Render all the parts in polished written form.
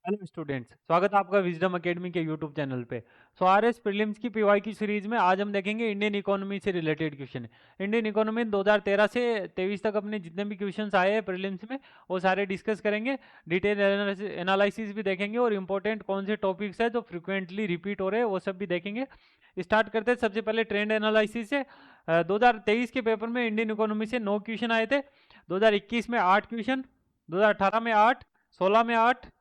Hello students, स्वागत है आपका विजडम एकेडमी के यूट्यूब चैनल पे। सो आरएस प्रीलिम्स की पीवाई की सीरीज में आज हम देखेंगे इंडियन इकोनॉमी से रिलेटेड क्वेश्चन। इंडियन इकोनॉमी 2013 से 23 तक अपने जितने भी क्वेश्चंस आए हैं प्रीलिम्स में वो सारे डिस्कस करेंगे। डिटेल एनालिसिस भी देखेंगे और इंपॉर्टेंट कौन से टॉपिक्स है जो फ्रिक्वेंटली रिपीट हो रहे हैं वो सब भी देखेंगे। स्टार्ट करते हैं सबसे पहले ट्रेंड एनालिसिस से। 2023 के पेपर में इंडियन इकोनॉमी से 9 क्वेश्चन आए थे। 2021 में 8 क्वेश्चन, 2018 में 8, 16 में 8,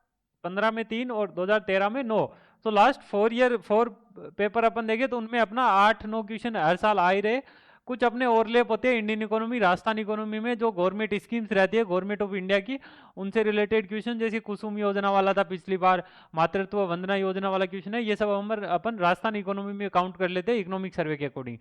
15 में 3 और 2013 में 9। तो लास्ट 4 पेपर अपन देखे तो उनमें अपना 8-9 क्वेश्चन हर साल आ ही रहे। कुछ अपने ओवरलैप होते हैं इंडियन इकोनॉमी राजस्थान इकोनॉमी में, जो गवर्नमेंट स्कीम्स रहती है गवर्नमेंट ऑफ इंडिया की, उनसे रिलेटेड क्वेश्चन, जैसे कुसुम योजना वाला था पिछली बार, मातृत्व वंदना योजना वाला क्वेश्चन है, ये सब हम अपन राजस्थान इकोनॉमी में काउंट कर लेते हैं इकोनॉमिक सर्वे के अकॉर्डिंग।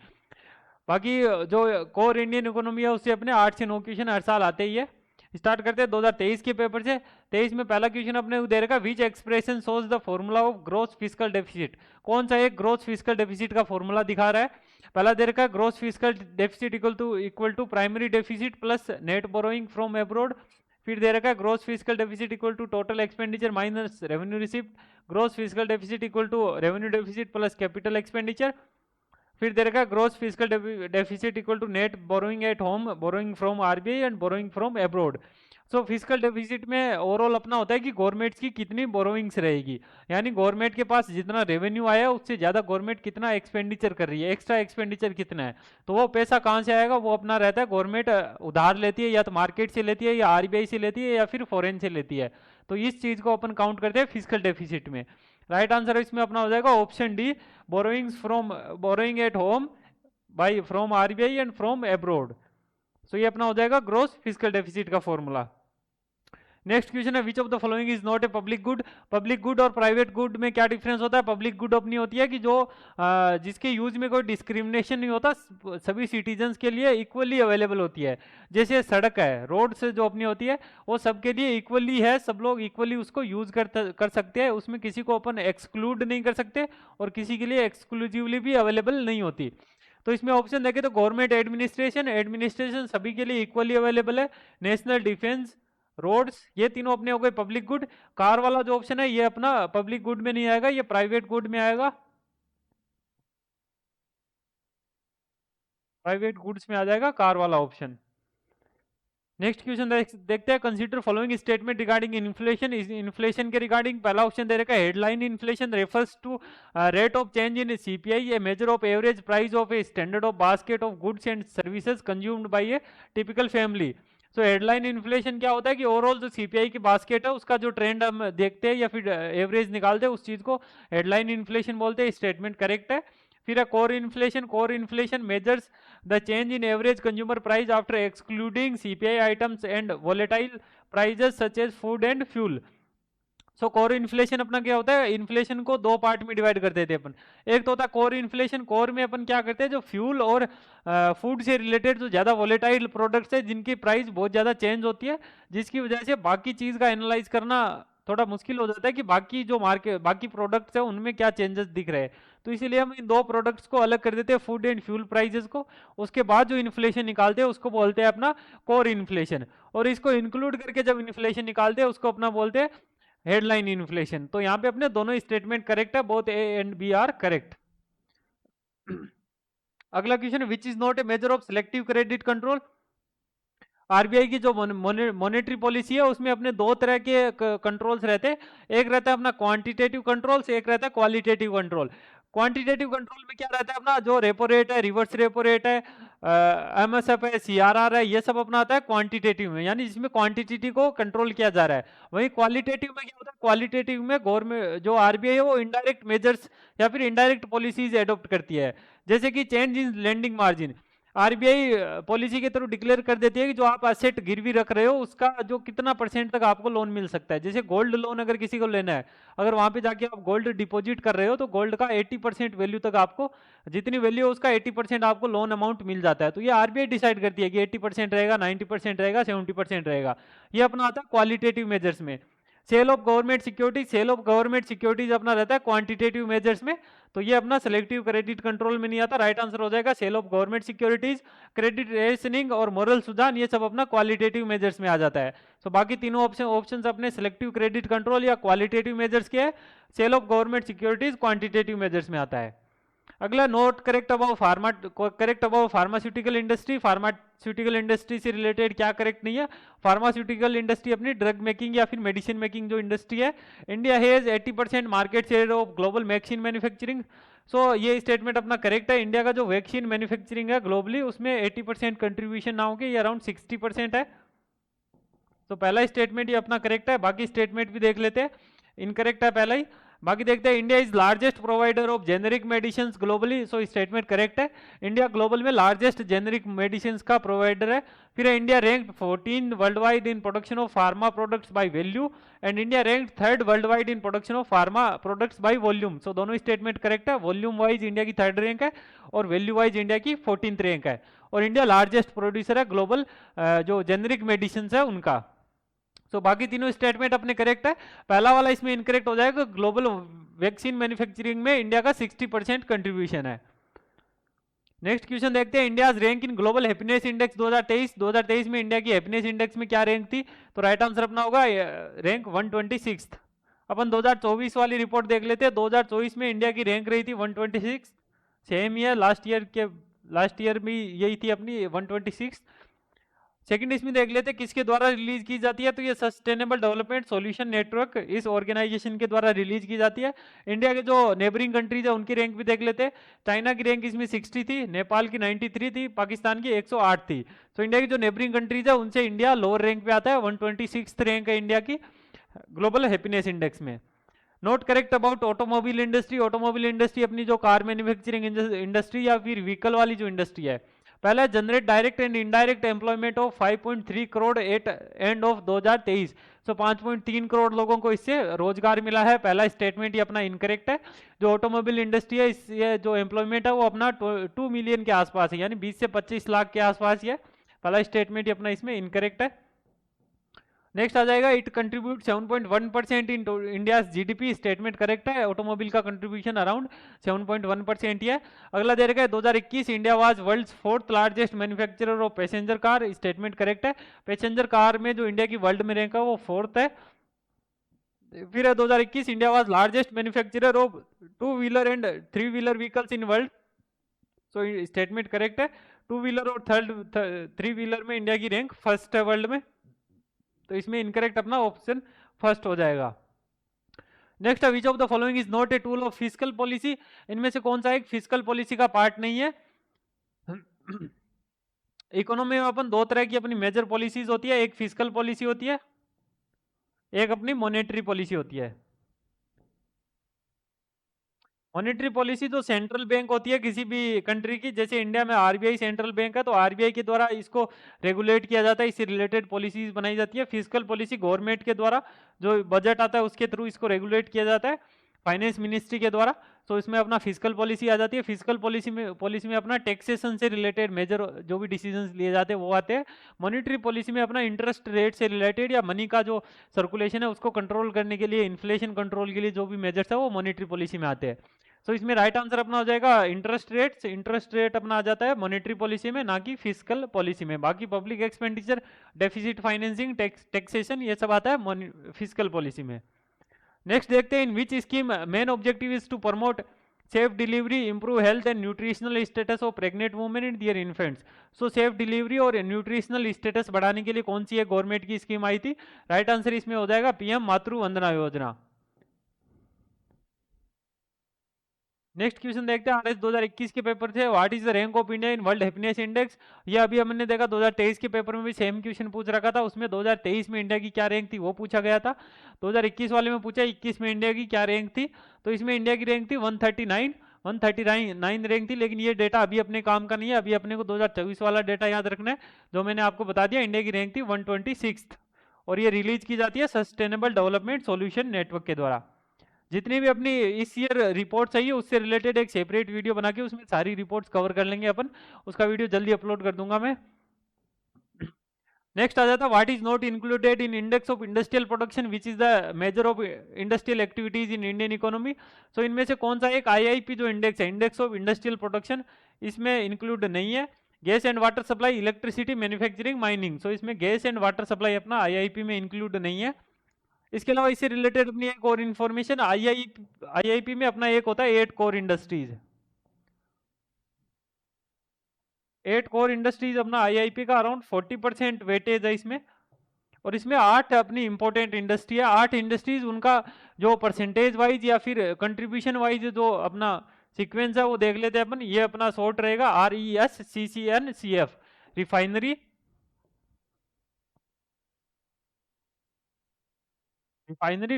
बाकी जो कोर इंडियन इकोनॉमी है उससे अपने 8 से 9 क्वेश्चन हर साल आते ही है। स्टार्ट करते हैं 2023 के पेपर से। 23 में पहला क्वेश्चन अपने दे रखा, which expression shows the formula of gross fiscal deficit. कौन सा एक ग्रोस फिजिकल डेफिसिट का फॉर्मूला दिखा रहा है। पहला दे रखा, gross fiscal deficit equal to primary deficit plus net borrowing from abroad. फिर दे रखा है gross fiscal deficit equal to total expenditure minus revenue receipt. Gross fiscal deficit equal to revenue deficit plus capital expenditure. फिर दे रखा है gross fiscal deficit equal to net borrowing at home, borrowing from RBI and borrowing from abroad. So fiscal deficit में overall अपना होता है कि government की कितनी बोरोइंग्स रहेगी, यानी गवर्नमेंट के पास जितना रेवेन्यू आया उससे ज़्यादा गवर्नमेंट कितना एक्सपेंडिचर कर रही है, एक्स्ट्रा एक्सपेंडिचर कितना है। तो वो पैसा कहाँ से आएगा, वो अपना रहता है गवर्नमेंट उधार लेती है, या तो मार्केट से लेती है, या आरबीआई से लेती है, या फिर फॉरेन से लेती है। तो इस चीज़ को अपन काउंट करते हैं फिजिकल डेफिसिट में। राइट आंसर इसमें अपना हो जाएगा option D, borrowing at home by from RBI and from abroad. So ये अपना हो जाएगा ग्रोस फिजिकल डेफिसिट का फॉर्मूला। नेक्स्ट क्वेश्चन है, which of the following is not a public good. Public good और प्राइवेट गुड में क्या difference होता है। पब्लिक गुड अपनी होती है कि जो जिसके यूज में कोई डिस्क्रिमिनेशन नहीं होता, सभी सिटीजन्स के लिए इक्वली अवेलेबल होती है। जैसे सड़क है, रोड से जो अपनी होती है वो सबके लिए इक्वली है, सब लोग इक्वली उसको यूज कर सकते हैं, उसमें किसी को अपन एक्सक्लूड नहीं कर सकते और किसी के लिए एक्सक्लूसिवली भी अवेलेबल नहीं होती। तो इसमें ऑप्शन देखें तो गवर्नमेंट एडमिनिस्ट्रेशन, एडमिनिस्ट्रेशन सभी के लिए इक्वली अवेलेबल है। नेशनल डिफेंस, रोड्स, ये तीनों अपने हो गए पब्लिक गुड। कार वाला जो ऑप्शन है ये अपना पब्लिक गुड में नहीं आएगा, ये प्राइवेट गुड में आएगा, प्राइवेट गुड्स में आ जाएगा कार वाला ऑप्शन। नेक्स्ट क्वेश्चन देखते हैं, consider following statement regarding inflation. Inflation के रिगार्डिंग पहला ऑप्शन दे रखा है, headline inflation refers to rate of change in CPI, a measure of average price of a standard of basket of goods and services consumed by a typical family. So headline inflation क्या होता है कि overall जो CPI की basket है उसका जो trend हम देखते हैं या फिर एवरेज निकालते हैं उस चीज को हेडलाइन इन्फ्लेशन बोलते हैं। स्टेटमेंट करेक्ट है। फिर है core inflation measures the change in average consumer price after excluding CPI items and volatile prices such as food and fuel। So core inflation अपना क्या होता है, इन्फ्लेशन को दो पार्ट में डिवाइड कर देते हैं अपन। एक तो होता है कोर इन्फ्लेशन, कोर में अपन क्या करते हैं जो फ्यूल और फूड से रिलेटेड जो ज़्यादा वोलेटाइल प्रोडक्ट्स है जिनकी प्राइस बहुत ज़्यादा चेंज होती है, जिसकी वजह से बाकी चीज़ का एनालाइज करना थोड़ा मुश्किल हो जाता है कि बाकी जो मार्केट बाकी प्रोडक्ट्स है उनमें क्या चेंजेस दिख रहे हैं। तो इसीलिए हम इन दो प्रोडक्ट्स को अलग कर देते हैं, फूड एंड फ्यूल प्राइजेस को। उसके बाद जो इन्फ्लेशन निकालते हैं उसको बोलते हैं अपना कोर इन्फ्लेशन, और इसको इंक्लूड करके जब इन्फ्लेशन निकालते हैं उसको अपना बोलते हैं हेडलाइन इन्फ्लेशन। तो यहाँ पे अपने दोनों स्टेटमेंट करेक्ट है, both A and B are correct. अगला क्वेश्चन है, which is not a measure of selective credit control. RBI की जो मॉनेटरी पॉलिसी है उसमें अपने दो तरह के कंट्रोल्स रहते हैं। एक रहता है अपना क्वांटिटेटिव कंट्रोल्स, एक रहता है क्वालिटेटिव कंट्रोल। क्वांटिटेटिव कंट्रोल में क्या रहता है अपना जो रेपो रेट है, रिवर्स रेपो रेट है, एमएसएफ है, सीआरआर है, ये सब अपना आता है क्वांटिटेटिव में, यानी जिसमें क्वांटिटी को कंट्रोल किया जा रहा है। वहीं क्वालिटेटिव में क्या होता है, क्वालिटेटिव में गवर्नमेंट जो आरबीआई है वो इनडायरेक्ट मेजर्स या फिर इनडायरेक्ट पॉलिसीज एडॉप्ट करती है। जैसे कि change in lending margin, RBI policy के थ्रू डिक्लेयर कर देती है कि जो आप एसेट गिरवी रख रहे हो उसका जो कितना परसेंट तक आपको लोन मिल सकता है। जैसे गोल्ड लोन अगर किसी को लेना है, अगर वहां पे जाके आप गोल्ड डिपॉजिट कर रहे हो तो गोल्ड का 80% वैल्यू तक आपको, जितनी वैल्यू है उसका 80% आपको लोन अमाउंट मिल जाता है। तो ये आरबीआई डिसाइड करती है कि 80% रहेगा, 90% रहेगा, 70% रहेगा। ये अपना आता है क्वालिटेटिव मेजर्स में। Sale of government securities, sale of government securities अपना रहता है क्वांटिटेटिव मेजर्स में, तो ये अपना सिलेक्टिव क्रेडिट कंट्रोल में नहीं आता। राइट आंसर हो जाएगा sale of government securities, credit rationing और मोरल सुजान, ये सब अपना क्वालिटेटिव मेजर्स में आ जाता है। तो बाकी तीनों ऑप्शन अपने सिलेक्टिव क्रेडिट कंट्रोल या क्वालिटेटिव मेजर्स के है, sale of government securities quantitative measures में आता है। अगला, note correct about pharmaceutical industry. Pharmaceutical industry से रिलेटेड क्या करेक्ट नहीं है? फार्मास्यूटिकल इंडस्ट्री अपनी ड्रग मेकिंग या फिर मेडिसिन मेकिंग जो इंडस्ट्री है। India has 80% market share of global vaccine manufacturing. So ये स्टेटमेंट अपना करेक्ट है। इंडिया का जो वैक्सीन मैन्युफैक्चरिंग है ग्लोबली, उसमें 80% कंट्रीब्यूशन ना होगी, ये अराउंड 60% है। तो पहला स्टेटमेंट ये अपना करेक्ट है। बाकी स्टेटमेंट भी देख लेते हैं, इनकरेक्ट है पहला ही। बाकी देखते हैं, India is largest provider of generic medicine globally, so statement correct है। इंडिया ग्लोबल में लार्जेस्ट जेनेरिक मेडिसिन का प्रोवाइडर है। फिर India rank 14 worldwide in production of pharma products by value, and India rank 3rd worldwide in production of pharma products by volume. So दोनों statement correct है। Volume wise India की 3rd rank है और value wise India की 14th rank है। और India largest producer है global जो जेनेरिक मेडिसिन है उनका। तो बाकी तीनों स्टेटमेंट अपने करेक्ट है। पहला वाला इसमें इनकरेक्ट हो जाएगा, ग्लोबल वैक्सीन मैन्युफैक्चरिंग में इंडिया का 60% कंट्रीब्यूशन है। नेक्स्ट क्वेश्चन देखते हैं, India rank in global happiness index 2023 में इंडिया की हैप्पीनेस इंडेक्स में क्या रैंक थी? तो राइट आंसर अपना होगा रैंक 126। अपन 2024 वाली रिपोर्ट देख लेते हैं। 2024 में इंडिया की रैंक रही थी 126, सेम ही है, लास्ट ईयर भी यही थी अपनी 126। सेकंड इसमें देख लेते हैं किसके द्वारा रिलीज की जाती है, तो ये सस्टेनेबल डेवलपमेंट सॉल्यूशन नेटवर्क इस ऑर्गेनाइजेशन के द्वारा रिलीज की जाती है। इंडिया के जो नेबरिंग कंट्रीज है उनकी रैंक भी देख लेते हैं। चाइना की रैंक इसमें 60 थी, नेपाल की 93 थी, पाकिस्तान की 108 थी। तो इंडिया की जो नेबरिंग कंट्रीज है उनसे इंडिया लोअर रैंक पे आता है, 126 रैंक है इंडिया की ग्लोबल हैप्पीनेस इंडेक्स में। Note correct about automobile industry. Automobile industry अपनी जो कार मैन्युफैक्चरिंग इंडस्ट्री या फिर व्हीकल वाली जो इंडस्ट्री है, पहला generate direct and indirect employment of 5.3 crore at end of 2023। सो 5.3 करोड़ लोगों को इससे रोजगार मिला है। पहला स्टेटमेंट ये अपना इनकरेक्ट है। जो ऑटोमोबाइल इंडस्ट्री है ये जो एम्प्लॉयमेंट है वो अपना 2 मिलियन के आसपास है, यानी 20 से 25 लाख के आसपास है। पहला स्टेटमेंट ये अपना इसमें इनकरेक्ट है। नेक्स्ट आ जाएगा, it contribute 7.1% in India GDP. Statement correct है। ऑटोमोबाइल का कंट्रीब्यूशन अराउंड 7.1% ही है। अगला दे रखा है 2021 India was world's 4th largest manufacturer of passenger car. Statement correct है। पैसेंजर कार में जो इंडिया की वर्ल्ड में रैंक है वो 4th है। फिर 2021 India was largest manufacturer of 2 wheeler and 3 wheeler vehicles in world. So statement correct है। 2 व्हीलर और 3 व्हीलर में इंडिया की रैंक 1st है वर्ल्ड में। तो इसमें इनकरेक्ट अपना ऑप्शन फर्स्ट हो जाएगा। Next, which of the following is not a tool of fiscal policy. इनमें से कौन सा एक फिस्कल पॉलिसी का पार्ट नहीं है? इकोनॉमी में अपन 2 तरह की अपनी मेजर पॉलिसीज होती है, एक फिस्कल पॉलिसी होती है, एक अपनी मॉनेटरी पॉलिसी होती है। मॉनेटरी पॉलिसी तो सेंट्रल बैंक होती है किसी भी कंट्री की, जैसे इंडिया में आरबीआई सेंट्रल बैंक है, तो आरबीआई के द्वारा इसको रेगुलेट किया जाता है, इससे रिलेटेड पॉलिसीज बनाई जाती है। फिस्कल पॉलिसी गवर्नमेंट के द्वारा जो बजट आता है उसके थ्रू इसको रेगुलेट किया जाता है, फाइनेंस मिनिस्ट्री के द्वारा। तो इसमें अपना फिस्कल पॉलिसी आ जाती है। फिस्कल पॉलिसी में अपना टैक्सेशन से रिलेटेड मेजर जो भी डिसीजंस लिए जाते हैं वो आते हैं। मॉनेटरी पॉलिसी में अपना इंटरेस्ट रेट से रिलेटेड या मनी का जो सर्कुलेशन है उसको कंट्रोल करने के लिए, इन्फ्लेशन कंट्रोल के लिए जो भी मेजर्स है वो मॉनेटरी पॉलिसी में आते हैं। सो इसमें राइट आंसर अपना हो जाएगा इंटरेस्ट रेट। इंटरेस्ट रेट अपना आ जाता है मॉनेटरी पॉलिसी में, ना कि फिस्कल पॉलिसी में। बाकी public expenditure, deficit financing, taxation, ये सब आता है फिस्कल पॉलिसी में। नेक्स्ट देखते हैं, in which scheme main objective is to promote safe delivery, improve health and nutritional status of pregnant women and their infants. So safe delivery और nutritional status बढ़ाने के लिए कौन सी है गवर्नमेंट की स्कीम आई थी? राइट आंसर इसमें हो जाएगा पीएम मातृ वंदना योजना। नेक्स्ट क्वेश्चन देखते हैं, आरएस 2021 के पेपर थे, what is the rank of India in world happiness index. ये अभी हमने देखा 2023 के पेपर में भी सेम क्वेश्चन पूछ रखा था, उसमें 2023 में इंडिया की क्या रैंक थी वो पूछा गया था। 2021 वाले में पूछा 21 में इंडिया की क्या रैंक थी, तो इसमें इंडिया की रैंक थी 139 रैंक थी। लेकिन ये डेटा अभी अपने काम का नहीं है, अभी अपने को 2024 वाला डेटा याद रखना है जो मैंने आपको बता दिया। इंडिया की रैंक थी 126 और ये रिलीज की जाती है सस्टेनेबल डेवलपमेंट सॉल्यूशन नेटवर्क के द्वारा। जितनी भी अपनी इस ईयर रिपोर्ट चाहिए उससे रिलेटेड एक सेपरेट वीडियो बना के उसमें सारी रिपोर्ट्स कवर कर लेंगे अपन, उसका वीडियो जल्दी अपलोड कर दूंगा मैं। नेक्स्ट आ जाता है what is not included in index of industrial production which is the measure of industrial activities in Indian economy. So इनमें से कौन सा एक आईआईपी जो इंडेक्स है, इंडेक्स ऑफ इंडस्ट्रियल प्रोडक्शन, इसमें इंक्लूड नहीं है। Gas and water supply, electricity, manufacturing, mining, so इसमें गैस एंड वाटर सप्लाई अपना आईआईपी में इंक्लूड नहीं है। इसके अलावा इससे रिलेटेड अपनी एक और इन्फॉर्मेशन, आईआईपी में अपना एक होता है 8 कोर इंडस्ट्रीज। 8 कोर इंडस्ट्रीज अपना आईआईपी का अराउंड 40% वेटेज है इसमें। और इसमें 8 अपनी इंपॉर्टेंट इंडस्ट्री है। 8 इंडस्ट्रीज, उनका जो परसेंटेज वाइज या फिर कंट्रीब्यूशन वाइज जो अपना सीक्वेंस है वो देख लेते हैं अपन। ये अपना शॉर्ट रहेगा RESCCNCF, रिफाइनरी,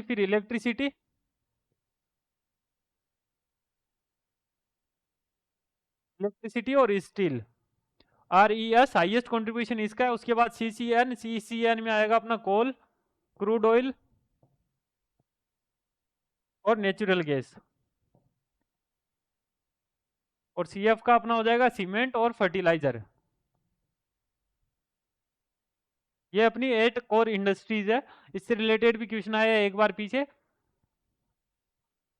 फिर इलेक्ट्रिसिटी, और स्टील। RES हाईएस्ट कंट्रीब्यूशन इसका है। उसके बाद CCN में आएगा अपना कोल, क्रूड ऑयल और नेचुरल गैस। और CF का अपना हो जाएगा सीमेंट और फर्टिलाइजर। ये अपनी 8 कोर इंडस्ट्रीज है। इससे रिलेटेड भी क्वेश्चन आया है एक बार पीछे।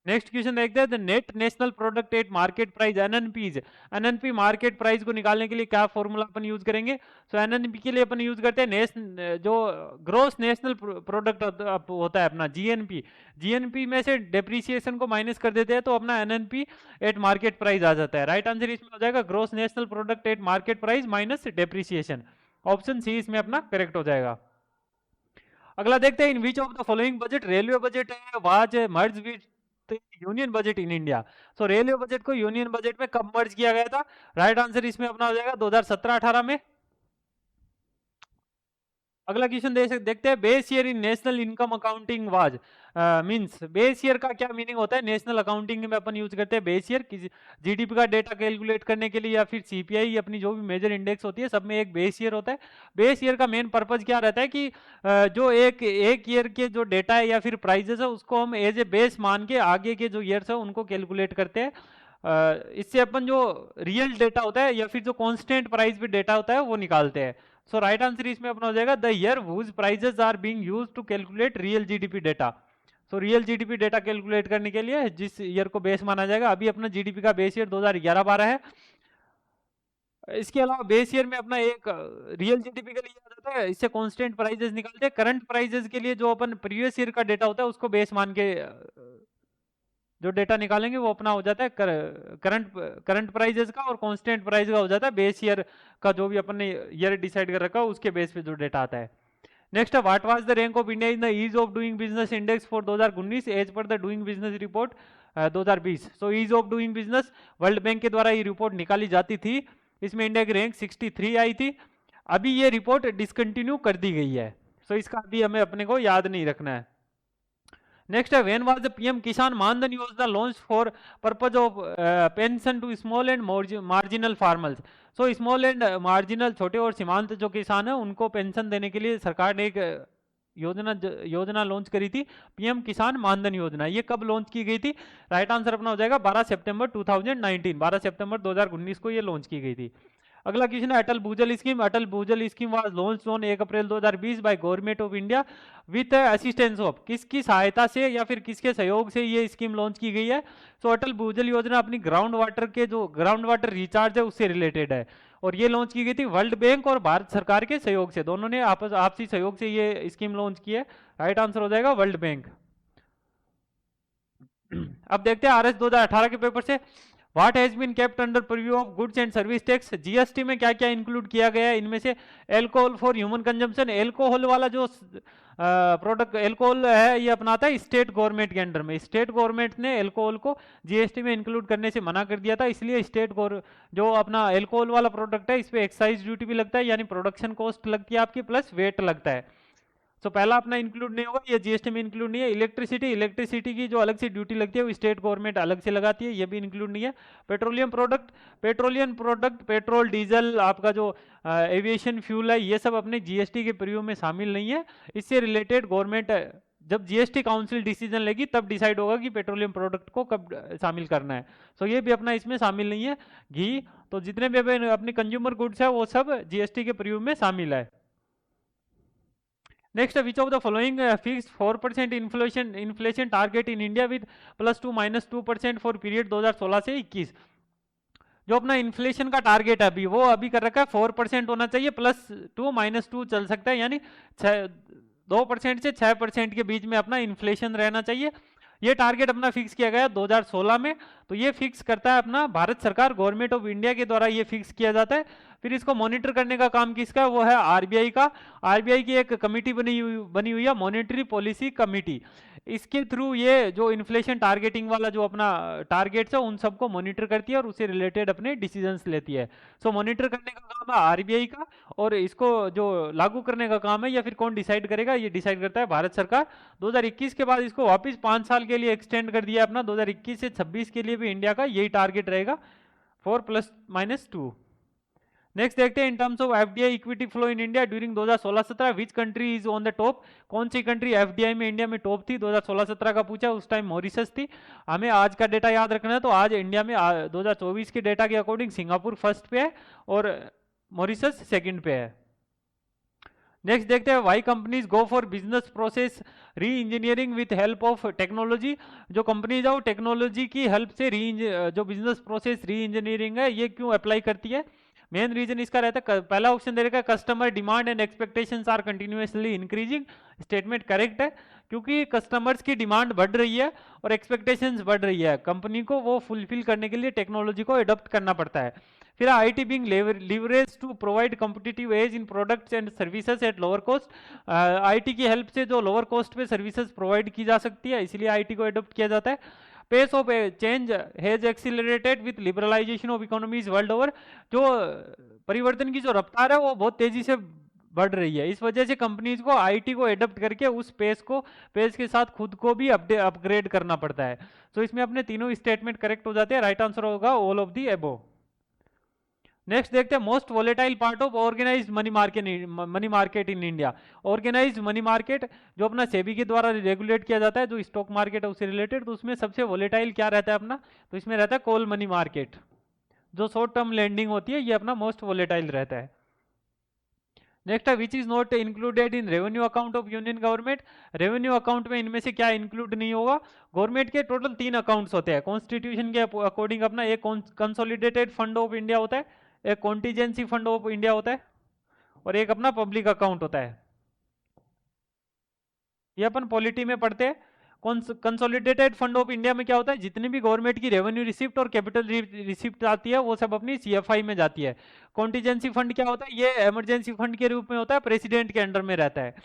नेक्स्ट क्वेश्चन देखते हैं, the net national product at market price, NNPs. NNP market price को निकालने के लिए क्या फॉर्मूला अपन यूज करेंगे? सो एनएनपी के लिए अपन यूज करते हैं जो ग्रोस नेशनल प्रोडक्ट होता है अपना, जीएनपी। जीएनपी में से डेप्रिसिएशन को माइनस कर देते हैं तो अपना एनएनपी एट मार्केट प्राइस आ जाता है। राइट आंसर इसमें हो जाएगा gross national product at market price minus depreciation. Option C इसमें अपना करेक्ट हो जाएगा। अगला देखते हैं, in which of the following budget railway budget है was merge with union budget in India. So railway budget को यूनियन बजट में कब मर्ज किया गया था? राइट आंसर इसमें अपना हो जाएगा 2017-18 में। अगला क्वेश्चन देखते हैं, base year in national income accounting was means, base year का क्या मीनिंग होता है? नेशनल अकाउंटिंग में अपन यूज करते हैं बेस ईयर, जीडीपी का डेटा कैलकुलेट करने के लिए या फिर सीपीआई अपनी जो भी मेजर इंडेक्स होती है सब में एक बेस ईयर होता है। बेस ईयर का मेन पर्पज क्या रहता है कि जो एक ईयर के जो डेटा है या फिर प्राइजेस है उसको हम एज ए बेस मान के आगे के जो ईयर्स है उनको कैलकुलेट करते हैं। इससे अपन जो रियल डेटा होता है या फिर जो कांस्टेंट प्राइस पे डेटा होता है वो निकालते हैं। सो राइट आंसर इसमें अपना हो जाएगा the year which prices are being used to calculate real GDP data. So real GDP data calculate करने के लिए जिस ईयर को बेस माना जाएगा, अभी अपना जीडीपी का बेस ईयर 2011-12 है। इसके अलावा बेस ईयर में अपना एक रियल जीडीपी के लिए आ जाता है, इससे कांस्टेंट प्राइसेस निकालते हैं। करंट प्राइसेस के लिए जो अपन प्रीवियस ईयर का डेटा होता है उसको बेस मान के जो डेटा निकालेंगे वो अपना हो जाता है करंट प्राइजेस का, और कांस्टेंट प्राइस का हो जाता है बेस ईयर का, जो भी अपन ने ईयर डिसाइड कर रखा है उसके बेस पे जो डेटा आता है। नेक्स्ट है, what was the rank of India in the ease of doing business index for 2019 as per the doing business report 2020। So ease of doing business world bank के द्वारा ये रिपोर्ट निकाली जाती थी। इसमें इंडिया की रैंक 63 आई थी। अभी ये रिपोर्ट डिसकंटिन्यू कर दी गई है। सो इसका अभी हमें अपने को याद नहीं रखना है। नेक्स्ट है, when was the PM Kisan Maandhan Yojana launch for purpose of pension to small and marginal farmers. So small and marginal, छोटे और सीमांत जो किसान है उनको पेंशन देने के लिए सरकार ने एक योजना लॉन्च करी थी, पीएम किसान मानधन योजना। ये कब लॉन्च की गई थी? राइट आंसर अपना हो जाएगा 12 सितंबर 2019, 12 सितंबर 2019 को ये लॉन्च की गई थी। अगला क्वेश्चन है, अटल भूजल स्कीम। अटल भूजल scheme was launched on 1 April 2020 by government of India with assistance of, किसकी सहायता से या फिर किसके सहयोग से ये स्कीम लॉन्च की गई है? सो अटल भूजल योजना अपनी ग्राउंड वाटर रिचार्ज है उससे रिलेटेड है, और ये लॉन्च की गई थी वर्ल्ड बैंक और भारत सरकार के सहयोग से। दोनों ने आपसी सहयोग से ये स्कीम लॉन्च की है। राइट आंसर हो जाएगा वर्ल्ड बैंक। अब देखते हैं आरएस 2018 के पेपर से, what has been kept under preview of goods and service tax. GST में क्या क्या इंक्लूड किया गया है? इनमें से alcohol for human consumption, alcohol वाला जो प्रोडक्ट एल्कोहल है ये अपनाता है स्टेट गवर्नमेंट के अंडर में। स्टेट गवर्नमेंट ने एल्कोहल को जीएसटी में इंक्लूड करने से मना कर दिया था, इसलिए जो अपना एल्कोहल वाला प्रोडक्ट है इस पर एक्साइज ड्यूटी भी लगता है, यानी प्रोडक्शन कॉस्ट लगती है आपकी प्लस वेट लगता है। तो पहला अपना इंक्लूड नहीं होगा, ये जीएसटी में इंक्लूड नहीं है। इलेक्ट्रिसिटी की जो अलग से ड्यूटी लगती है वो स्टेट गवर्नमेंट अलग से लगाती है, ये भी इंक्लूड नहीं है। पेट्रोलियम प्रोडक्ट पेट्रोल डीजल आपका जो एविएशन फ्यूल है ये सब अपने जीएसटी के प्रीव्यू में शामिल नहीं है। इससे रिलेटेड गवर्नमेंट जब जीएसटी काउंसिल डिसीजन लेगी तब डिसाइड होगा कि पेट्रोलियम प्रोडक्ट को कब शामिल करना है। सो ये भी अपना इसमें शामिल नहीं है। घी, तो जितने भी अपने कंज्यूमर गुड्स है वो सब जीएसटी के प्रीव्यू में शामिल है। Next, which of the following fix 4% inflation target in India with +2 -2% for period 2016 से 21। जो अपना इन्फ्लेशन का टारगेट है अभी वो अभी कर रखा है 4% होना चाहिए, +2 -2 चल सकता है, यानी 2% से 6% के बीच में अपना इन्फ्लेशन रहना चाहिए। ये टारगेट अपना फिक्स किया गया 2016 में। तो ये फिक्स करता है अपना भारत सरकार, गवर्नमेंट ऑफ इंडिया के द्वारा ये फिक्स किया जाता है। फिर इसको मॉनिटर करने का काम किसका है, वो है आरबीआई का। आरबीआई की एक कमेटी बनी हुई है, मॉनेटरी पॉलिसी कमेटी। इसके थ्रू ये जो इन्फ्लेशन टारगेटिंग वाला जो अपना टारगेट्स है उन सबको मॉनिटर करती है और उससे रिलेटेड अपने डिसीजंस लेती है। सो मॉनिटर करने का काम है आरबीआई का, और इसको जो लागू करने का काम है या फिर कौन डिसाइड करेगा, ये डिसाइड करता है भारत सरकार। 2021 के बाद इसको वापस 5 साल के लिए एक्सटेंड कर दिया अपना, 2021 से 26 के लिए भी इंडिया का यही टारगेट रहेगा, 4 ± 2। नेक्स्ट देखते हैं, in terms of FDI equity flow in India during 2016-17 which country is on the top. कौन सी कंट्री एफडीआई में इंडिया में टॉप थी, 2016-17 का पूछा, उस टाइम मॉरिशस थी। हमें आज का डेटा याद रखना है, तो आज इंडिया में 2024 के डेटा के अकॉर्डिंग सिंगापुर फर्स्ट पे है और मॉरिशस सेकंड पे है। नेक्स्ट देखते हैं, why companies go for business process reengineering with help of technology. जो कंपनीज है वो टेक्नोलॉजी की हेल्प से जो बिजनेस प्रोसेस री इंजीनियरिंग है ये क्यों अप्लाई करती है। मेन रीजन इसका रहता है, पहला ऑप्शन दे रखा है, customer demand and expectations are continuously increasing. Statement correct है, क्योंकि कस्टमर्स की डिमांड बढ़ रही है और एक्सपेक्टेशंस बढ़ रही है, कंपनी को वो फुलफिल करने के लिए टेक्नोलॉजी को अडॉप्ट करना पड़ता है। फिर IT being leverage to provide competitive edge in products and services at lower cost. IT की हेल्प से जो लोअर कॉस्ट पे सर्विसेज प्रोवाइड की जा सकती है, इसलिए आईटी को अडॉप्ट किया जाता है। Pace of change has accelerated with liberalisation of economies world over. जो परिवर्तन की जो रफ्तार है वो बहुत तेजी से बढ़ रही है, इस वजह से कंपनीज को आईटी को एडप्ट करके उस पेस के साथ खुद को भी अपग्रेड करना पड़ता है। तो इसमें अपने तीनों स्टेटमेंट करेक्ट हो जाते हैं, राइट आंसर होगा all of the above. Next देखते हैं, most volatile part of organised money market in India. Organised money market जो अपना सेबी के द्वारा रेगुलेट किया जाता है, जो स्टॉक मार्केट है उससे रिलेटेड, तो उसमें सबसे वोलेटाइल क्या रहता है अपना, तो इसमें रहता है कोल मनी मार्केट। जो शॉर्ट टर्म लेंडिंग होती है ये अपना मोस्ट वोलेटाइल रहता है। नेक्स्ट है, which is not included in revenue account of union government. Revenue account में इनमें से क्या इंक्लूड नहीं होगा। गवर्नमेंट के टोटल 3 अकाउंट्स होते हैं कॉन्स्टिट्यूशन के अकॉर्डिंग अपना, एक कंसोलिडेटेड फंड ऑफ इंडिया होता है, एक कॉन्टीजेंसी फंड ऑफ इंडिया होता है, और एक अपना पब्लिक अकाउंट होता है। ये अपन पॉलिटी में पढ़ते हैं। कंसोलिडेटेड फंड ऑफ इंडिया में क्या होता है, जितनी भी गवर्नमेंट की रेवेन्यू रिसिप्ट और कैपिटल रिसिप्ट आती है वो सब अपनी सीएफआई में जाती है। कॉन्टीजेंसी फंड क्या होता है, ये इमरजेंसी फंड के रूप में होता है, प्रेसिडेंट के अंडर में रहता है।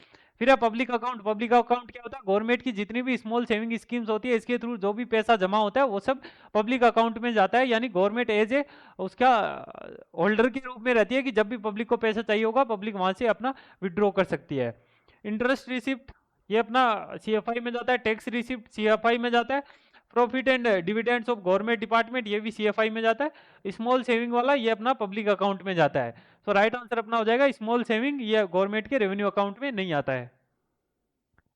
फिर है पब्लिक अकाउंट। पब्लिक अकाउंट क्या होता है, गवर्नमेंट की जितनी भी स्मॉल सेविंग स्कीम्स होती है इसके थ्रू जो भी पैसा जमा होता है वो सब पब्लिक अकाउंट में जाता है, यानी गवर्नमेंट एज ए उसका होल्डर के रूप में रहती है कि जब भी पब्लिक को पैसा चाहिए होगा पब्लिक वहां से अपना विड्रॉ कर सकती है। इंटरेस्ट रिसिप्ट ये अपना सीएफआई में जाता है, टैक्स रिसिप्ट सीएफआई में जाता है, profit and dividends of government department ये भी सीएफआई में जाता है, स्मॉल सेविंग वाला ये अपना पब्लिक अकाउंट में जाता है। सो राइट आंसर अपना हो जाएगा स्मॉल सेविंग, ये गवर्नमेंट के रेवेन्यू अकाउंट में नहीं आता है।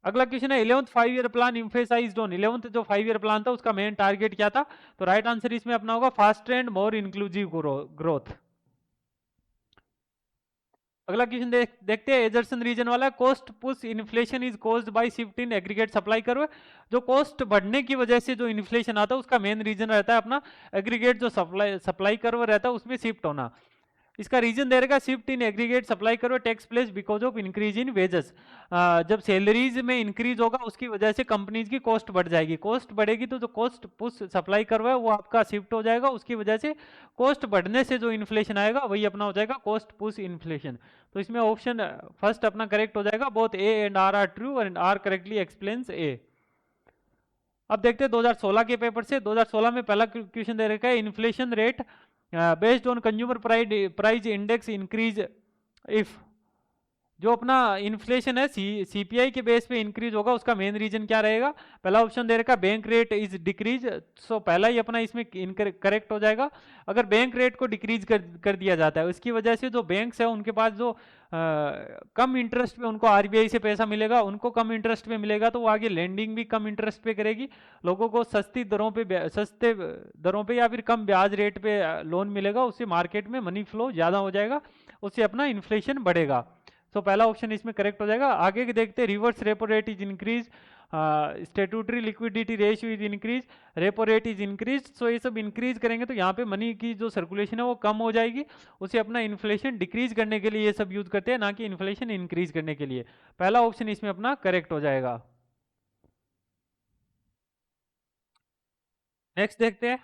अगला क्वेश्चन है, 11th 5 year plan emphasised on. 11th जो 5 ईयर प्लान था उसका मेन टारगेट क्या था, तो राइट आंसर इसमें अपना होगा fast and more inclusive growth. अगला क्वेश्चन देखते हैं, एजर्सन रीजन वाला, cost push inflation is caused by shift in aggregate supply curve. जो कॉस्ट बढ़ने की वजह से जो इन्फ्लेशन आता है उसका मेन रीजन रहता है अपना एग्रीगेट जो सप्लाई कर्व रहता है उसमें शिफ्ट होना। इसका रीजन दे रहेगा, shift in aggregate supply curve takes place because of increase in wages. जब सैलरीज में इंक्रीज होगा उसकी वजह से कंपनीज की कॉस्ट बढ़ जाएगी, कॉस्ट बढ़ेगी तो जो कॉस्ट पुश सप्लाई कर्व है वो आपका शिफ्ट हो जाएगा, उसकी वजह से कॉस्ट बढ़ने से जो इन्फ्लेशन आएगा वही अपना हो जाएगा कॉस्ट पुश इन्फ्लेशन। तो इसमें ऑप्शन फर्स्ट अपना करेक्ट हो जाएगा, both A and R true and R correctly explains A. अब देखते हैं 2016 के पेपर से। 2016 में पहला क्वेश्चन दे रखा है, inflation rate based on consumer price index increase if. जो अपना इन्फ्लेशन है सीपीआई के बेस पे इंक्रीज होगा उसका मेन रीजन क्या रहेगा। पहला ऑप्शन दे रखा बैंक रेट इज डिक्रीज, सो पहला ही अपना इसमें करेक्ट हो जाएगा। अगर बैंक रेट को डिक्रीज कर दिया जाता है उसकी वजह से जो बैंक्स है उनके पास जो कम इंटरेस्ट पे उनको आरबीआई से पैसा मिलेगा, उनको कम इंटरेस्ट पे मिलेगा तो वो आगे लेंडिंग भी कम इंटरेस्ट पे करेगी, लोगों को सस्ते दरों पे या फिर कम ब्याज रेट पे लोन मिलेगा, उससे मार्केट में मनी फ्लो ज़्यादा हो जाएगा, उससे अपना इन्फ्लेशन बढ़ेगा। सो पहला ऑप्शन इसमें करेक्ट हो जाएगा। आगे के देखते हैं, reverse repo rate is increase, statutory liquidity ratio is increase, repo rate is increase. So ये सब इंक्रीज करेंगे तो यहाँ पे मनी की जो सर्कुलेशन है वो कम हो जाएगी, उसे अपना इन्फ्लेशन डिक्रीज करने के लिए ये सब यूज करते हैं, ना कि इन्फ्लेशन इंक्रीज करने के लिए। पहला ऑप्शन इसमें अपना करेक्ट हो जाएगा। नेक्स्ट देखते हैं।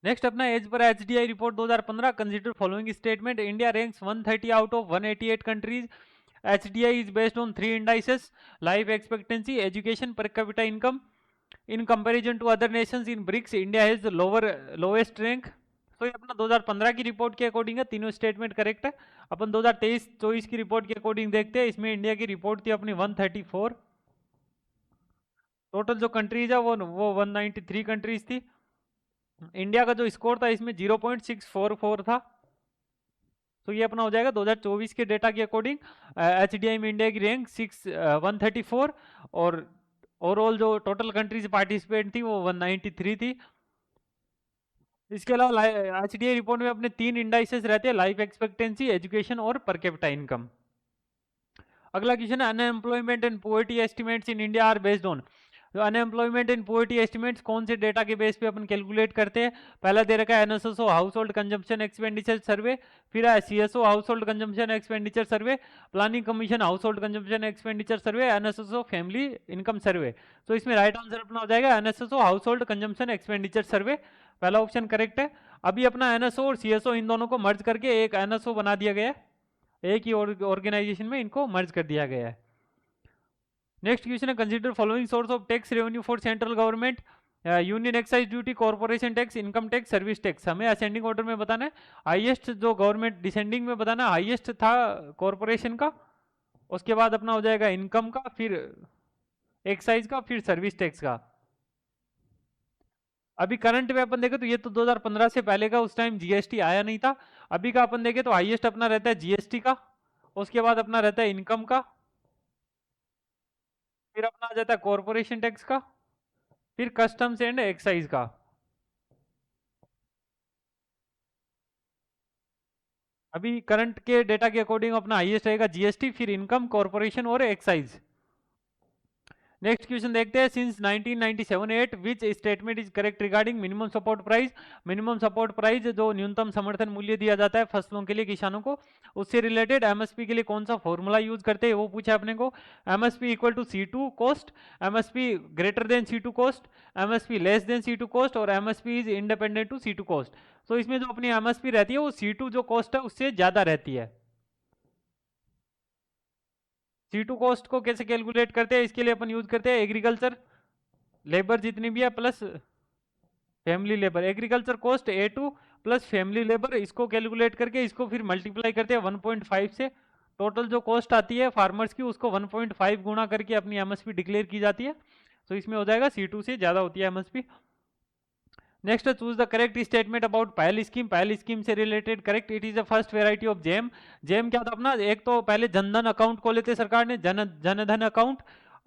नेक्स्ट अपना as per HDI report 2015 consider following statement, India ranks 130 out of 188 countries, HDI is based on 3 indices: life expectancy, education, per capita income. In comparison to other nations in BRICS, India has the lowest rank. तो ये अपना 2015 की report के according है, तीनों statement correct है। अपन 2023-24 की report के अकॉर्डिंग देखते हैं। इसमें इंडिया की रिपोर्ट थी अपनी 134, टोटल जो कंट्रीज है वो 193 कंट्रीज थी। इंडिया का जो स्कोर था इसमें 0.644 था। तो ये अपना हो जाएगा 2024 के डेटा के अकॉर्डिंग HDI में इंडिया की रैंक 134 और ओवरऑल जो टोटल कंट्रीज पार्टिसिपेंट थी वो 193 थी। इसके अलावा HDI रिपोर्ट में अपने 3 इंडाइसेस रहते हैं, लाइफ एक्सपेक्टेंसी, एजुकेशन और पर कैपिटा इनकम। अगला क्वेश्चन है, unemployment and poverty estimates in India are based on. Unemployment and poverty estimates कौन से डेटा के बेस पे अपन कैलकुलेट करते हैं? पहला दे रखा है NSSO household consumption expenditure survey, फिर है CSO household consumption expenditure survey, planning commission household consumption expenditure survey, NSSO family income survey. तो इसमें राइट आंसर अपना हो जाएगा NSSO household consumption expenditure survey, पहला option correct है। अभी अपना NSO और CSO इन दोनों को मर्ज करके एक NSO बना दिया गया है, एक ही ऑर्गेनाइजेशन में इनको मर्ज कर दिया गया है। नेक्स्ट क्वेश्चन है, consider following source of tax revenue for central government, union excise duty, corporation tax, income tax, service tax. हमें असेंडिंग ऑर्डर में बताना है। हाईएस्ट जो गवर्नमेंट, डिसेंडिंग में बताना, हाईएस्ट था कॉर्पोरेशन का, उसके बाद अपना हो जाएगा इनकम का, फिर एक्साइज का, फिर सर्विस टैक्स का। अभी करंट में अपन देखें तो ये तो 2015 से पहले का, उस टाइम जीएसटी आया नहीं था। अभी का अपन देखें तो हाईएस्ट अपना रहता है जीएसटी का, उसके बाद अपना रहता है इनकम का, फिर अपना आ जाता है कॉर्पोरेशन टैक्स का, फिर कस्टम्स एंड एक्साइज का। अभी करंट के डेटा के अकॉर्डिंग अपना हाईएस्ट रहेगा जीएसटी, फिर इनकम, कॉर्पोरेशन और एक्साइज। नेक्स्ट क्वेश्चन देखते हैं, since 1997-8 which statement is correct regarding minimum support price. Minimum support price जो न्यूनतम समर्थन मूल्य दिया जाता है फसलों के लिए किसानों को, उससे रिलेटेड एमएसपी के लिए कौन सा फॉर्मूला यूज करते हैं वो पूछा अपने को। MSP equal to C2 cost, MSP greater than C2 cost, MSP less than C2 cost और MSP is independent to C2 cost. तो इसमें जो अपनी एमएसपी रहती है वो C2 जो कॉस्ट है उससे ज्यादा रहती है। C2 कॉस्ट को कैसे कैलकुलेट करते हैं? इसके लिए अपन यूज करते हैं एग्रीकल्चर लेबर जितनी भी है plus family labour. Agriculture cost A2 plus family labour, इसको कैलकुलेट करके इसको फिर मल्टीप्लाई करते हैं 1.5 से। टोटल जो कॉस्ट आती है फार्मर्स की उसको 1.5 गुना करके अपनी एमएसपी डिक्लेयर की जाती है। तो इसमें हो जाएगा C2 से ज्यादा होती है MSP. Next, choose the correct statement about PAHAL scheme. PAHAL scheme से related correct, it is the first variety of gem. Gem क्या था अपना? एक तो पहले जनधन अकाउंट खोले थे सरकार ने, जनधन अकाउंट,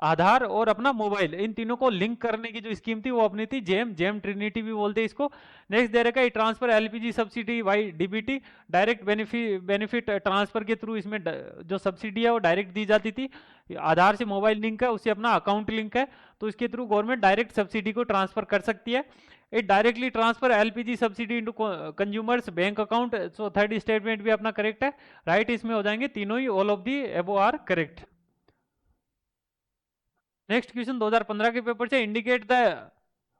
आधार और अपना मोबाइल, इन तीनों को लिंक करने की जो स्कीम थी वो अपनी थी जेम। जेम ट्रिनिटी भी बोलते हैं इसको। नेक्स्ट दे रखा है transfer LPG subsidy via DBT, direct benefit transfer के थ्रू इसमें जो सब्सिडी है वो डायरेक्ट दी जाती थी। आधार से मोबाइल लिंक है, उससे अपना अकाउंट लिंक है, तो इसके थ्रू गवर्नमेंट डायरेक्ट सब्सिडी को ट्रांसफर कर सकती है। It directly transfer LPG subsidy into consumers bank account. So third statement भी अपना करेक्ट है, राइट। इसमें हो जाएंगे तीनों ही, ऑल ऑफ दी एबो आर करेक्ट। नेक्स्ट क्वेश्चन 2015 के पेपर से, indicate the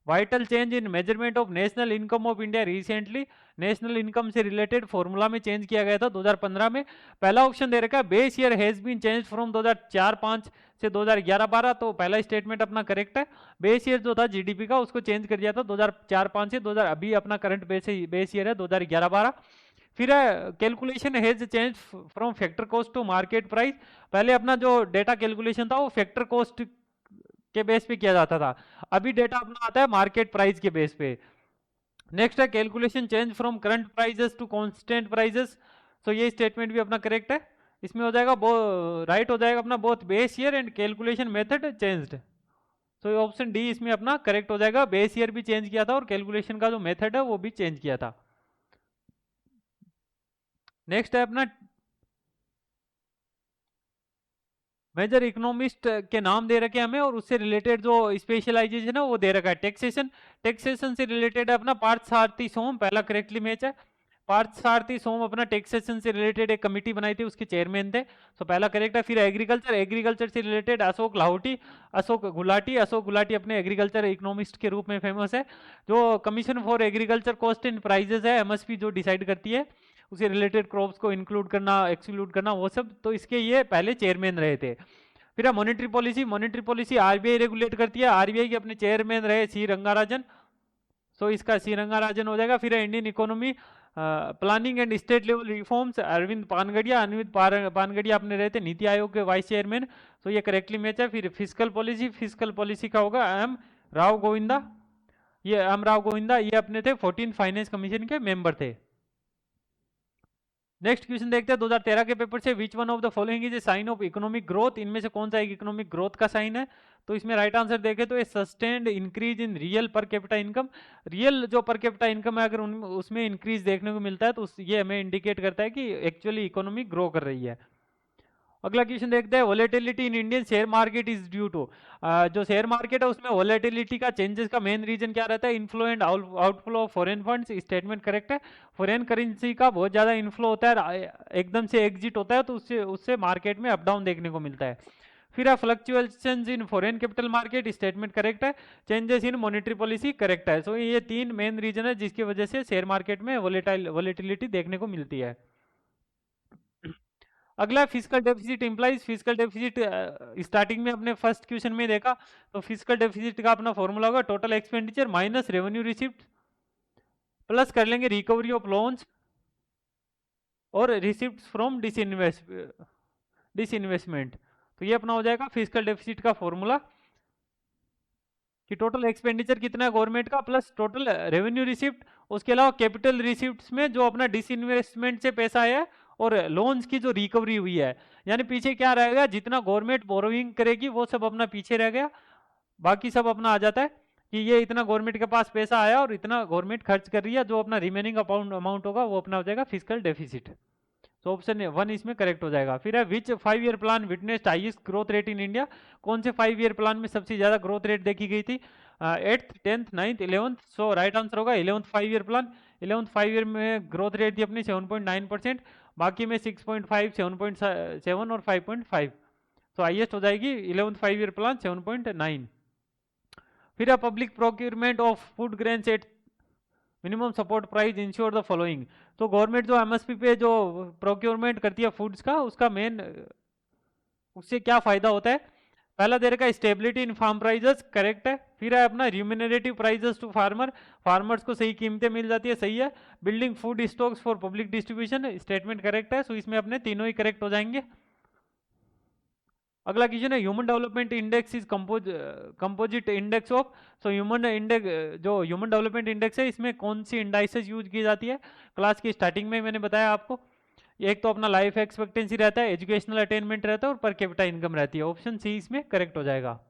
vital change in measurement of national income of India recently. National income से रिलेटेड फॉर्मूला में चेंज किया गया था 2015 में। पहला ऑप्शन दे रखा है base year has been change from 2004-5 से 2011-12। तो पहला स्टेटमेंट अपना करेक्ट है। बेस ईयर जो था जीडीपी का उसको चेंज कर दिया था 2004-5 से 2000, अभी अपना करंट बेस ईयर है 2011-12। फिर calculation has change from factor cost to market price. पहले अपना जो डेटा कैलकुलेशन था वो फैक्टर कॉस्ट के बेस पे किया जाता था, अभी डेटा अपना आता है मार्केट प्राइस के बेस पे। नेक्स्ट है calculation change from current prices to constant prices. तो ये स्टेटमेंट भी अपना करेक्ट है। इसमें हो जाएगा राइट हो जाएगा अपना both base year and calculation method changed. तो ऑप्शन डी इसमें अपना करेक्ट हो जाएगा। बेस ईयर भी चेंज किया था और कैलकुलेशन का जो मेथड है वो भी चेंज किया था। नेक्स्ट है अपना मेजर इकोनॉमिस्ट के नाम दे रखे हैं हमें, और उससे रिलेटेड जो स्पेशलाइजेशन है वो दे रखा है। टैक्सेशन, टैक्सेशन से रिलेटेड है अपना पार्थ सारथी सोम, पहला करेक्टली मैच है। पार्थ सारथी सोम अपना टैक्सेशन से रिलेटेड एक कमिटी बनाई थी, उसके चेयरमैन थे, तो पहला करेक्ट है। फिर एग्रीकल्चर, एग्रीकल्चर से रिलेटेड अशोक लाहौटी, अशोक गुलाटी, अशोक गुलाटी अपने एग्रीकल्चर इकोनॉमिस्ट के रूप में फेमस है। जो commission for agriculture cost and prices है, एमएसपी, जो डिसाइड करती है उसके रिलेटेड क्रॉप्स को इंक्लूड करना, एक्सक्लूड करना, वो सब, तो इसके ये पहले चेयरमैन रहे थे। फिर monetary policy, monetary policy RBI regulate करती है, आरबीआई के अपने चेयरमैन रहे सी रंगाराजन, सो इसका सी रंगाराजन हो जाएगा। फिर Indian economy planning and state level reforms, Arvind Panagariya, Arvind Panagariya अपने रहे थे नीति आयोग के वाइस चेयरमैन, तो ये करेक्टली मैच है। फिर फिजिकल पॉलिसी, फिजिकल पॉलिसी का होगा एम राव गोविंदा, ये एम राव गोविंदा, ये अपने थे 14 फाइनेंस कमीशन के मेंबर थे। नेक्स्ट क्वेश्चन देखते हैं 2013 के पेपर से, which one of the following is a sign of economic growth, इनमें से कौन सा एक इकोनॉमिक ग्रोथ का साइन है? तो इसमें राइट आंसर देखें तो ये सस्टेन्ड इंक्रीज इन रियल पर कैपिटा इनकम, रियल जो पर कैपिटा इनकम है अगर उसमें इंक्रीज देखने को मिलता है तो ये हमें इंडिकेट करता है कि एक्चुअली इकोनॉमी ग्रो कर रही है। अगला क्वेश्चन देखते हैं, volatility in Indian share market is due to, जो शेयर मार्केट है उसमें वोलेटिलिटी का चेंजेस का मेन रीजन क्या रहता है? Inflow and outflow of foreign funds, statement correct है। फॉरेन करेंसी का बहुत ज्यादा इनफ्लो होता है, एकदम से एग्जिट होता है, तो उससे उससे मार्केट में अप डाउन देखने को मिलता है। फिर है fluctuations in foreign capital market, statement correct है। Changes in monetary policy correct है। सो ये तीन मेन रीजन है जिसकी वजह से शेयर मार्केट में वोलेटिलिटी देखने को मिलती है। अगला physical deficit implies, physical deficit starting में अपने फर्स्ट क्वेश्चन में देखा, तो फिजिकल डेफिसिट का अपना फॉर्मूला होगा total expenditure minus revenue receipt, plus कर लेंगे रिकवरी ऑफ लोन्स और रिसिप्ट फ्रॉम डिसइन्वेस्टमेंट, तो ये अपना हो जाएगा फिजिकल डेफिसिट का फॉर्मूला कि टोटल एक्सपेंडिचर कितना है गवर्नमेंट का प्लस टोटल रेवेन्यू रिसिप्ट, उसके अलावा कैपिटल रिसिप्ट्स में जो अपना डिसइन्वेस्टमेंट से पैसा आया और लोन्स की जो रिकवरी हुई है, यानी पीछे क्या रहेगा, जितना गवर्नमेंट बोरोइंग करेगी वो सब अपना पीछे रह गया, बाकी सब अपना आ जाता है कि ये इतना गवर्नमेंट के पास पैसा आया और इतना गवर्नमेंट खर्च कर रही है, जो अपना रिमेनिंग अमाउंट होगा वो अपना हो जाएगा फिजिकल डेफिसिट। तो ऑप्शन 1 इसमें करेक्ट हो जाएगा। फिर है विच 5 year plan witnessed highest growth rate in India, कौन से 5 ईयर प्लान में सबसे ज्यादा ग्रोथ रेट देखी गई थी? 8th 10th 9th 11th, सो राइट आंसर होगा 11th 5 year plan. 11th 5 year में ग्रोथ रेट थी अपनी 7.9%, बाकी में 6.5, 7.7 और 5.5, तो हाईएस्ट हो जाएगी 11th 5 ईयर प्लान 7.9। फिर है public procurement of food grains at minimum support price ensure the following, तो गवर्नमेंट जो एमएसपी पे जो प्रोक्योरमेंट करती है फूड्स का, उसका मेन उससे क्या फायदा होता है? पहला दे रखा है stability in farm prices, correct है। फिर है अपना remunerative prices to farmer, farmers को सही कीमतें मिल जाती है, सही है। Building food stocks for public distribution, statement correct है, सो इसमें अपने तीनों ही करेक्ट हो जाएंगे। अगला क्वेश्चन है human development index is composite index of, so human index, जो ह्यूमन डेवलपमेंट इंडेक्स है इसमें कौन सी इंडाइसेस यूज की जाती है? क्लास की स्टार्टिंग में मैंने बताया आपको, एक तो अपना लाइफ एक्सपेक्टेंसी रहता है, एजुकेशनल अटेनमेंट रहता है और पर कैपिटा इनकम रहती है। ऑप्शन सी इसमें करेक्ट हो जाएगा।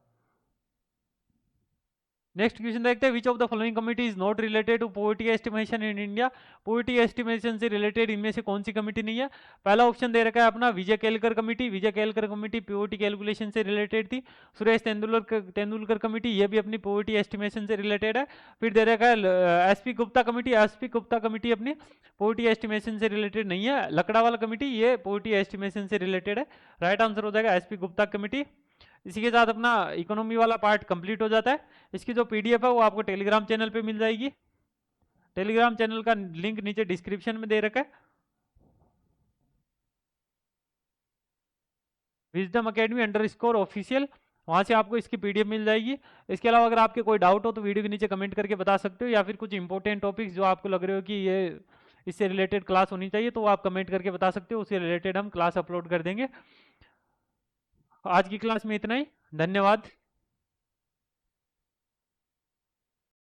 नेक्स्ट क्वेश्चन देखते हैं, which of the following committee is not related to poverty estimation in India, poverty estimation से रिलेटेड इनमें से कौन सी कमिटी नहीं है? पहला ऑप्शन दे रखा है अपना विजय केलकर कमिटी, विजय केलकर कमिटी पॉवर्टी कैलकुलेशन से रिलेटेड थी। सुरेश तेंदुलकर कमिटी, ये भी अपनी पॉवर्टी एस्टिमेशन से रिलेटेड है। फिर दे रखा है SP Gupta committee, SP Gupta committee अपनी पॉवर्टी एस्टिमेशन से रिलेटेड नहीं है। लकड़ावाला कमिटी ये पॉवर्टी एस्टिमेशन से रिलेटेड है, राइट आंसर हो जाएगा एसपी गुप्ता कमिटी। इसी के साथ अपना इकोनॉमी वाला पार्ट कंप्लीट हो जाता है। इसकी जो पीडीएफ है वो आपको टेलीग्राम चैनल पे मिल जाएगी, टेलीग्राम चैनल का लिंक नीचे डिस्क्रिप्शन में दे रखा है, विजडम अकेडमी _ऑफिशियल, वहां से आपको इसकी पीडीएफ मिल जाएगी। इसके अलावा अगर आपके कोई डाउट हो तो वीडियो के नीचे कमेंट करके बता सकते हो, या फिर कुछ इंपॉर्टेंट टॉपिक्स जो आपको लग रहे हो कि ये इससे रिलेटेड क्लास होनी चाहिए तो आप कमेंट करके बता सकते हो, उससे रिलेटेड हम क्लास अपलोड कर देंगे। आज की क्लास में इतना ही, धन्यवाद।